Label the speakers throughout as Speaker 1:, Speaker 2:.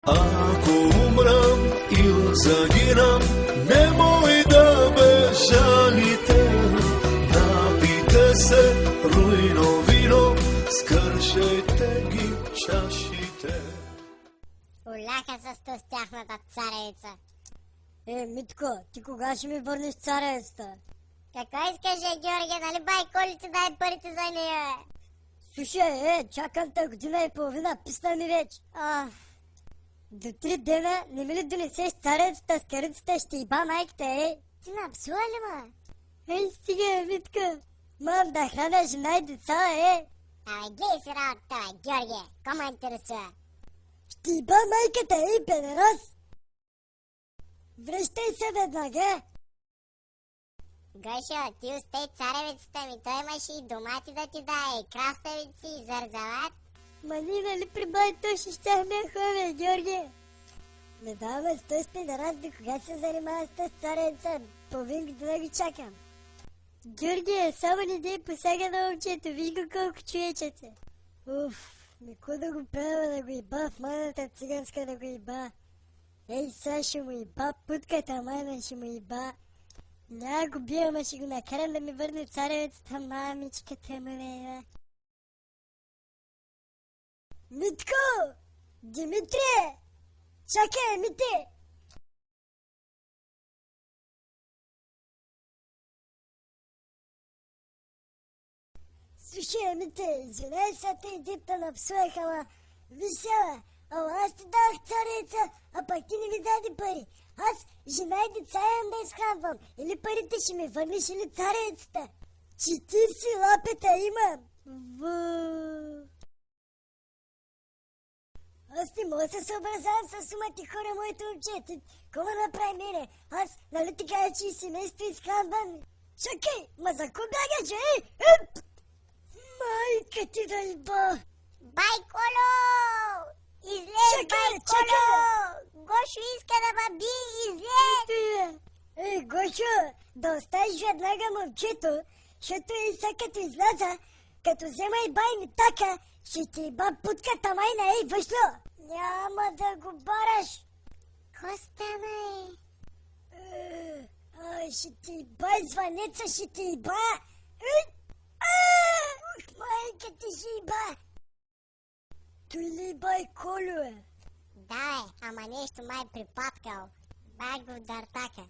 Speaker 1: Ако умрам или загинам, немой да ме жалите. Напийте се руйно вино, скършайте ги чашите.
Speaker 2: Оляха се с тяхната царевица.
Speaker 3: Митко, ти кога ще ми върнеш царевицата?
Speaker 2: Какво искаш, Георги? Нали бай Коли ти дай парите за нея?
Speaker 3: Слушай, чакам те година и половина, писна ми вече. До 3 дена не ми ли донесеш царевицата с карицата, ще иба майката,
Speaker 2: Ти напсува ли, ма?
Speaker 3: Стига, Митко. Мам да храня жена и деца,
Speaker 2: Гледай си работата, Георги. Кома интересува?
Speaker 3: Ще иба майката, педерас. Връщай се веднага.
Speaker 2: Гошо, ти остай царевицата ми. Той имаше и домати да ти даде, и краставици, и зарзават.
Speaker 3: Ма ние нали при бай Тоши щяхме ходим, Георги? Не даваме стой с педерас, до кога се занимава с тази царевица? Половин година ги чакам. Георги, само не дей посяга на момчето, виж го колко човечеце. Никой да го правя, да го иба в майната циганска, да го иба. Сега ще му иба, путката майна ще му иба. Няма го бия, ама ще го накарам да ми върне царевицата, мамичката му лева. Митко! Димитрие! Чакай, Мите! Слушай, Мите, извинай са те дипта напсуех, ама виж сега, аз ти дах цареца, а пък ти не ми даде пари. Аз жена и деца имам да изхранвам. Или парите ще ми върнеш, или царецата. 40 лапета имам. Аз не мога да се съобразявам с сумати хора, моите момче. Кома направи мене? Аз, нали ти кажа, че и семейство изхранвам? Чакай, ма за ко бягаш, Майка ти да иба!
Speaker 2: Бай Коло! Излез, бай Коло! Гошо иска да ма би, излез!
Speaker 3: Гошо, да оставиш веднага момчето, защото и сега като изляза, като взема и бай ми така, ще ти иба путката майна, въшло! Няма да го бараш!
Speaker 2: Ко стана,
Speaker 3: Ще ти иба звънеца, ще ти иба! Майка ти ще иба! Той ли бай Колю,
Speaker 2: Да, ама нещо май припаткал. Бах го в дартака.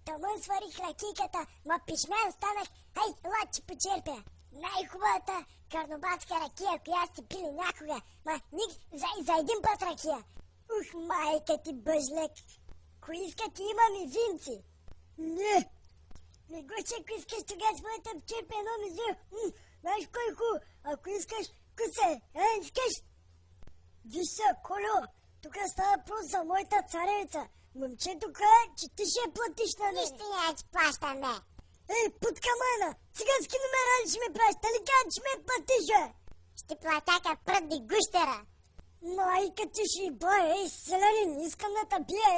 Speaker 3: Тамън сварих ракийката, ма пишмен станах. Ела, че почерпя. Най-хубавата карнобатска ракия, която сте пили някога. Ма за един път ракия. Майка ти бъжлек. Кой иска ти имам и винци? Не. Не го че, ако искаш тогава с моята почерпя едно мизио. Знаеш кой хубаво? Ако искаш, кусе, искаш? Виж се, Колю, тук става просто за моята царевица. Момчето каза, че ти ще я платиш на нея.
Speaker 2: Нищо няма, че плащам, бе.
Speaker 3: Путка майна, цигански номера ли ще ме правиш? Дали каза, че ме платиш, бе?
Speaker 2: Ще платя като пръдни гущера.
Speaker 3: Майка ти ще иба, селянин, искам да те бия,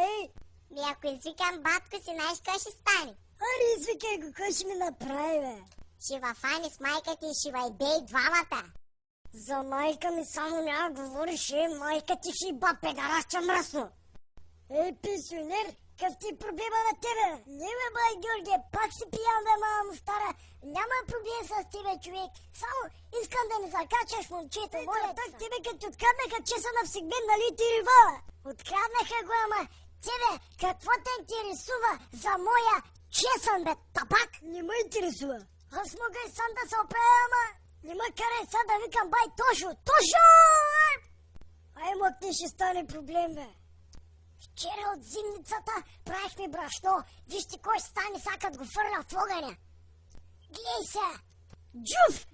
Speaker 2: Ако извикам батко си, знаеш какво ще стане?
Speaker 3: Аре, извикай го, кой ще ми направи, бе?
Speaker 2: Ще ва фани с майка ти и ще ва и двамата.
Speaker 3: За майка ми само няма говориш, майка ти ще иба, педарасча мръсно. Пенсионер, какъв ти е проблема на тебе? Не бе, бай Георгия, пак си пиян, бе, мама му стара. Няма проблем с тебе, човек. Само искам да не закачаш момчето, моля. Так тебе като откраднаха чеса на всегденна ти рива. Откраднаха го, ама тебе какво те интересува за моя чесън, бе, табак? Не ме интересува. Аз мога и сам да се оправя, ама не ме карай сам да викам бай Тошо. Тошо! Мок не ще стане проблем, бе. Вчера от зимницата правихме брашно. Вижте кой ще стане сега, като го фърля в огъня. Глей се! Джуф!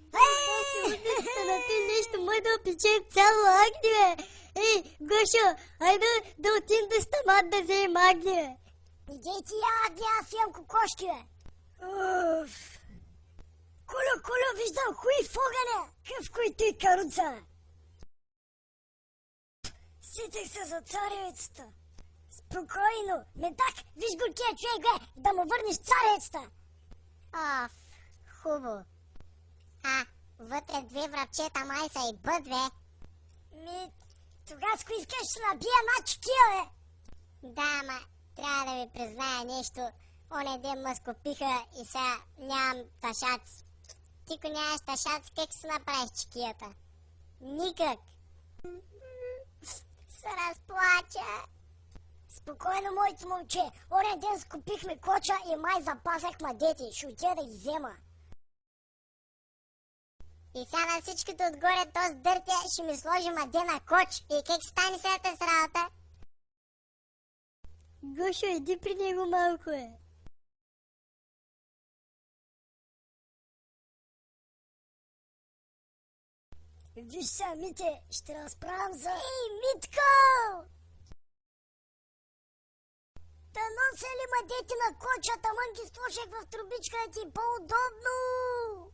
Speaker 3: На ти нещо мой да опечем цяло агни, бе! Гошо, айде да отидем до стамат да вземем агни, бе! Идей ти я агни, аз имам кокошки, бе! Коло, виждам хуй в огъня! Къв кой ти каруца? Сетих се за царевицата. Спокойно, медак, виж го тия човек, бе, да му върнеш царевицата.
Speaker 2: Хубаво. Вътре две врабчета май са и бъд, бе.
Speaker 3: Тогаско искаш да набия една чекия, бе.
Speaker 2: Да, ама трябва да ви призная нещо. Оня ден ме скопиха и сега нямам ташаци. Ти ако нямаш ташаци, как си направиш чекията? Никак. Се разплача.
Speaker 3: Спокойно, моето момче. Оня ден скупихме коча и май запазахме дети. Ще отида да ги взема.
Speaker 2: И сега на всичкото отгоре този дъртя ще ми сложи мадена коч. И как стане сега с работа?
Speaker 3: Гошо, иди при него малко, е. Виж сега, Мите, ще разправям за... Ей, Митко! Та нося ли мадети на кочата, мън ги сложих в трубичка да ти е по-удобно?